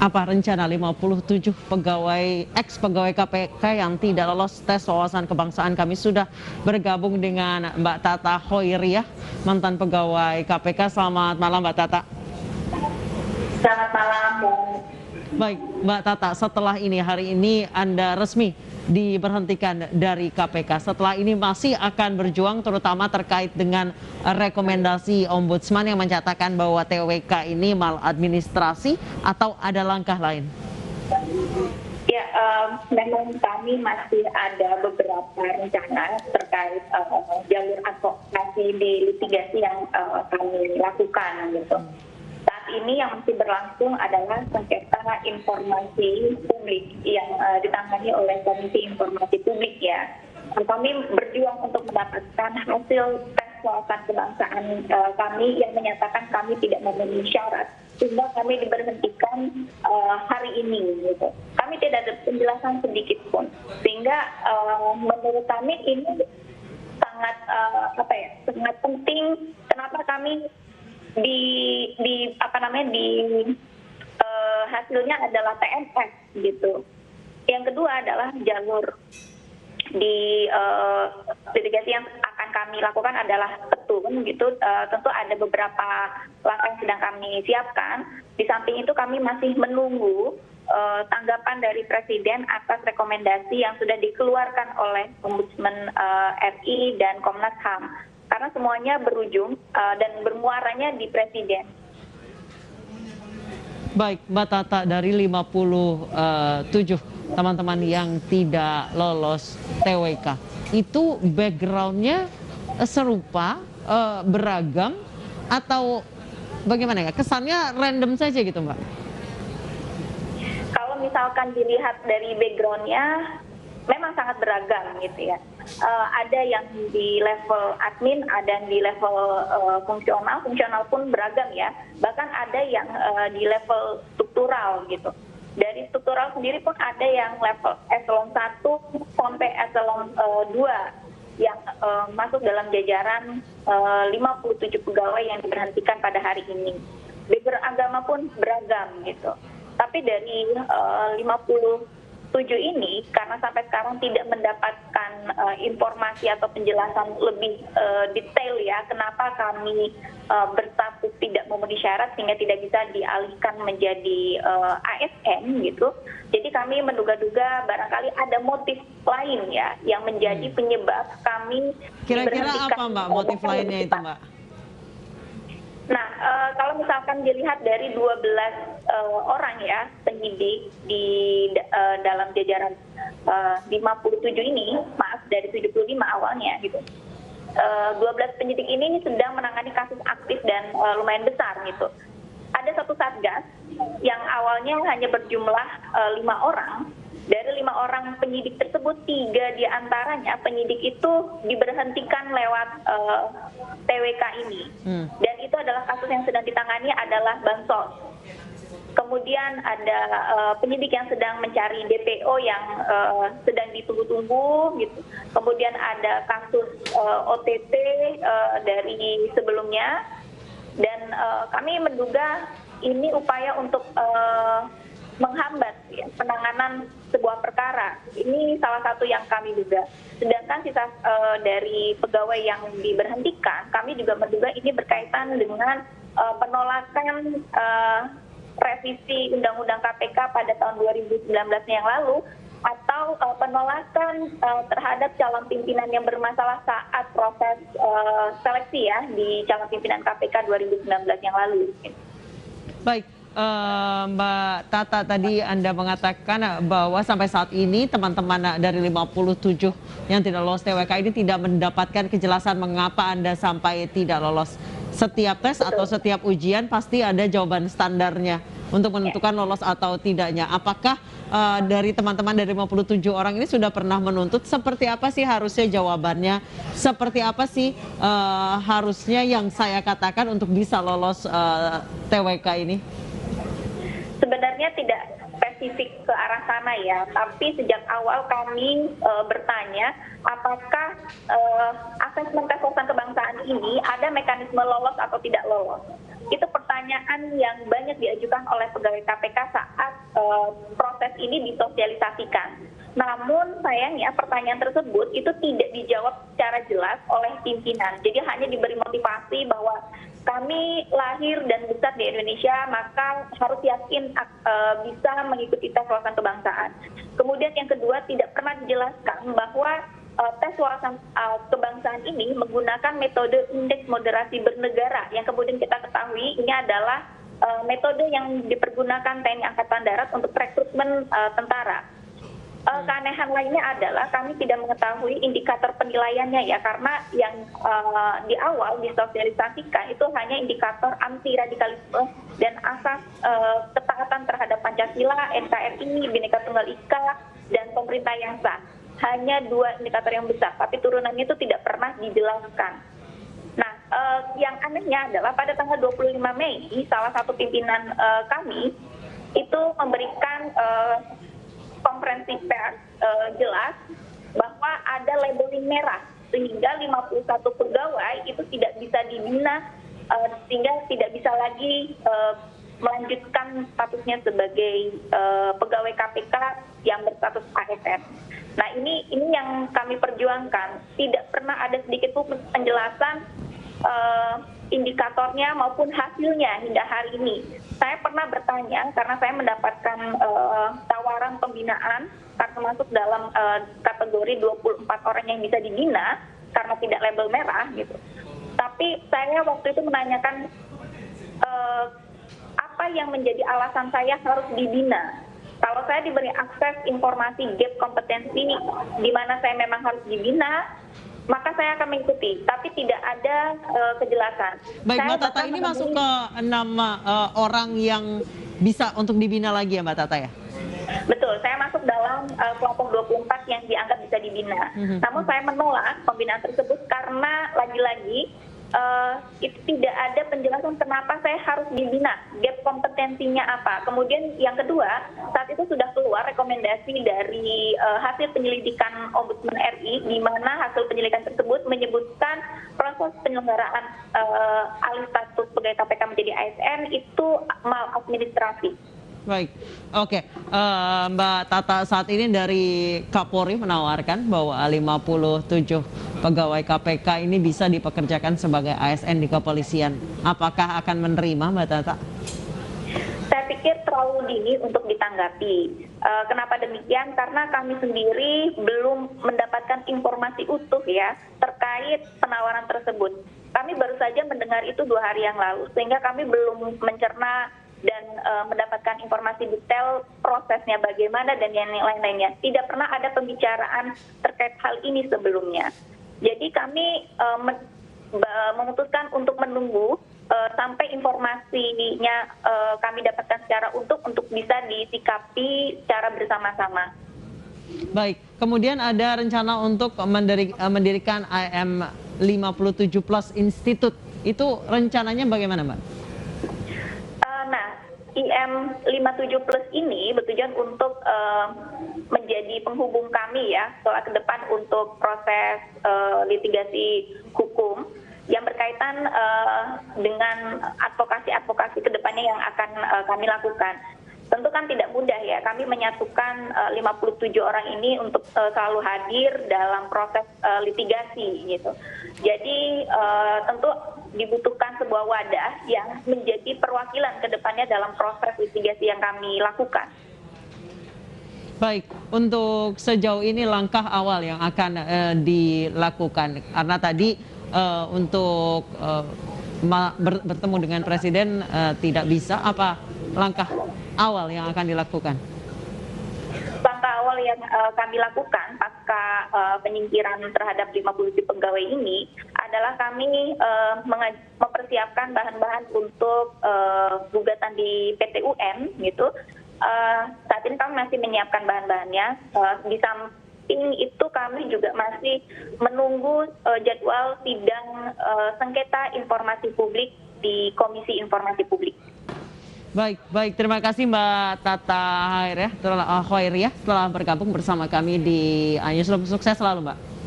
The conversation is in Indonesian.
Apa rencana 57 pegawai ex-pegawai KPK yang tidak lolos tes wawasan kebangsaan? Kami sudah bergabung dengan Mbak Tata Hoiriah, mantan pegawai KPK. Selamat malam Mbak Tata. Selamat malam, Bung. Baik, Mbak Tata, setelah ini hari ini Anda resmi diberhentikan dari KPK. Setelah ini masih akan berjuang terutama terkait dengan rekomendasi Ombudsman yang menyatakan bahwa TWK ini maladministrasi atau ada langkah lain? Ya, memang kami masih ada beberapa rencana terkait jalur advokasi di litigasi yang kami lakukan gitu. Saat ini yang masih berlangsung adalah sengketa informasi publik yang ditangani oleh Komisi Informasi Publik ya. Kami berjuang untuk mendapatkan hasil tes wawasan kebangsaan kami yang menyatakan kami tidak memenuhi syarat, sehingga kami diberhentikan hari ini. Gitu. Kami tidak ada penjelasan sedikit pun, sehingga menurut kami ini sangat sangat penting. Kenapa kami hasilnya adalah TNS gitu. Yang kedua adalah jalur di litigasi yang akan kami lakukan adalah petun gitu. Tentu ada beberapa langkah yang sedang kami siapkan. Di samping itu kami masih menunggu tanggapan dari Presiden atas rekomendasi yang sudah dikeluarkan oleh Ombudsman RI dan Komnas HAM. Karena semuanya berujung dan bermuaranya di Presiden. Baik, Mbak Tata, dari 57 teman-teman yang tidak lolos TWK, itu background-nya serupa, beragam, atau bagaimana ya? Kesannya random saja gitu, Mbak? Kalau misalkan dilihat dari background-nya, memang sangat beragam gitu ya. Ada yang di level admin, ada yang di level fungsional pun beragam ya. Bahkan ada yang di level struktural gitu. Dari struktural sendiri pun ada yang level eselon 1 sampai eselon 2 yang masuk dalam jajaran 57 pegawai yang diberhentikan pada hari ini. Background agama pun beragam gitu. Tapi dari 57 ini, karena sampai sekarang tidak mendapatkan informasi atau penjelasan lebih detail ya, kenapa kami berstatus tidak memenuhi syarat sehingga tidak bisa dialihkan menjadi ASN gitu. Jadi kami menduga-duga barangkali ada motif lain ya yang menjadi penyebab kami Kira-kira apa Mbak motif lainnya itu Mbak? Nah, kalau misalkan dilihat dari 12 orang ya penyidik di dalam jajaran 57 ini, maaf dari 75 awalnya gitu. 12 penyidik ini sedang menangani kasus aktif dan lumayan besar gitu. Ada satu satgas yang awalnya hanya berjumlah 5 orang. Dari 5 orang penyidik tersebut, 3 diantaranya penyidik itu diberhentikan lewat TWK ini. Dan itu adalah kasus yang sedang ditangani adalah bansos. Kemudian ada penyidik yang sedang mencari DPO yang sedang ditunggu-tunggu gitu. Kemudian ada kasus OTT dari sebelumnya. Dan kami menduga ini upaya untuk menghambat ya, penanganan sebuah perkara. Ini salah satu yang kami duga. Sedangkan sisa dari pegawai yang diberhentikan, kami juga menduga ini berkaitan dengan penolakan revisi Undang-Undang KPK pada tahun 2019 yang lalu, atau penolakan terhadap calon pimpinan yang bermasalah saat proses seleksi ya di calon pimpinan KPK 2019 yang lalu. Baik. Mbak Tata, tadi Anda mengatakan bahwa sampai saat ini teman-teman dari 57 yang tidak lolos TWK ini tidak mendapatkan kejelasan mengapa Anda sampai tidak lolos. Setiap tes atau setiap ujian pasti ada jawaban standarnya untuk menentukan lolos atau tidaknya. Apakah dari teman-teman dari 57 orang ini sudah pernah menuntut seperti apa sih harusnya jawabannya? Seperti apa sih harusnya yang saya katakan untuk bisa lolos TWK ini? Sebenarnya tidak spesifik ke arah sana ya, tapi sejak awal kami bertanya apakah asesmen tes wawasan kebangsaan ini ada mekanisme lolos atau tidak lolos. Itu pertanyaan yang banyak diajukan oleh pegawai KPK saat proses ini disosialisasikan. Namun sayangnya pertanyaan tersebut itu tidak dijawab secara jelas oleh pimpinan. Jadi hanya diberi motivasi bahwa kami lahir dan besar di Indonesia, maka harus yakin bisa mengikuti tes wawasan kebangsaan. Kemudian yang kedua, tidak pernah dijelaskan bahwa tes wawasan kebangsaan ini menggunakan metode indeks moderasi bernegara yang kemudian kita ketahui ini adalah metode yang dipergunakan TNI Angkatan Darat untuk rekrutmen tentara. Keanehan lainnya adalah kami tidak mengetahui indikator penilaiannya ya, karena yang di awal disosialisasikan itu hanya indikator anti radikalisme dan asas ketaatan terhadap Pancasila, NKRI, Bhinneka Tunggal Ika, dan pemerintah yang sah. Hanya 2 indikator yang besar, tapi turunannya itu tidak pernah dijelaskan. Nah, yang anehnya adalah pada tanggal 25 Mei, salah satu pimpinan kami itu memberikan konferensi pers jelas bahwa ada labeling merah sehingga 51 pegawai itu tidak bisa dibina, sehingga tidak bisa lagi melanjutkan statusnya sebagai pegawai KPK yang berstatus ASN. Nah, ini yang kami perjuangkan. Tidak pernah ada sedikit pun penjelasan indikatornya maupun hasilnya hingga hari ini. Saya pernah bertanya karena saya mendapatkan tawaran pembinaan karena masuk dalam kategori 24 orang yang bisa dibina karena tidak label merah gitu. Tapi saya waktu itu menanyakan apa yang menjadi alasan saya harus dibina. Kalau saya diberi akses informasi gap kompetensi di mana saya memang harus dibina, maka saya akan mengikuti, tapi tidak ada kejelasan. Baik, Mbak Tata, ini masuk ke 6 orang yang bisa untuk dibina lagi ya Mbak Tata ya? Betul, saya masuk dalam kelompok 24 yang dianggap bisa dibina. Namun saya menolak pembinaan tersebut karena lagi-lagi itu tidak ada penjelasan kenapa saya harus dibina, gap kompetensinya apa. Kemudian yang kedua, saat itu sudah keluar rekomendasi dari hasil penyelidikan Ombudsman RI, di mana hasil penyelidikan tersebut menyebutkan proses penyelenggaraan alih status pegawai KPK menjadi ASN itu maladministrasi. Baik, oke. Mbak Tata, saat ini dari Kapolri menawarkan bahwa 57 pegawai KPK ini bisa dipekerjakan sebagai ASN di kepolisian. Apakah akan menerima, Mbak Tata? Saya pikir terlalu dini untuk ditanggapi. Kenapa demikian? Karena kami sendiri belum mendapatkan informasi utuh ya terkait penawaran tersebut. Kami baru saja mendengar itu 2 hari yang lalu, sehingga kami belum mencerna dan mendapatkan informasi detail prosesnya bagaimana dan yang lain-lainnya. Tidak pernah ada pembicaraan terkait hal ini sebelumnya. Jadi kami memutuskan untuk menunggu sampai informasinya kami dapatkan secara utuh untuk bisa disikapi secara bersama-sama. Baik, kemudian ada rencana untuk mendirikan IM 57 Plus Institute. Itu rencananya bagaimana, Mbak? IM 57 Plus ini bertujuan untuk menjadi penghubung kami ya setelah ke depan untuk proses litigasi hukum yang berkaitan dengan advokasi ke depannya yang akan kami lakukan. Tentu kan tidak mudah ya, kami menyatukan 57 orang ini untuk selalu hadir dalam proses litigasi gitu. Jadi tentu dibutuhkan sebuah wadah yang menjadi perwakilan ke depannya dalam proses litigasi yang kami lakukan. Baik, untuk sejauh ini langkah awal yang akan dilakukan, karena tadi untuk bertemu dengan Presiden tidak bisa, apa langkah awal yang akan dilakukan? Langkah awal yang kami lakukan pasca penyingkiran terhadap 50 pegawai ini adalah kami mempersiapkan bahan-bahan untuk gugatan di PT UN gitu. Saat ini kami masih menyiapkan bahan-bahannya. Di samping itu kami juga masih menunggu jadwal sidang sengketa informasi publik di Komisi Informasi Publik. Baik, terima kasih Mbak Tata Khairiyah telah bergabung bersama kami di iNewsroom. Sukses selalu, Mbak.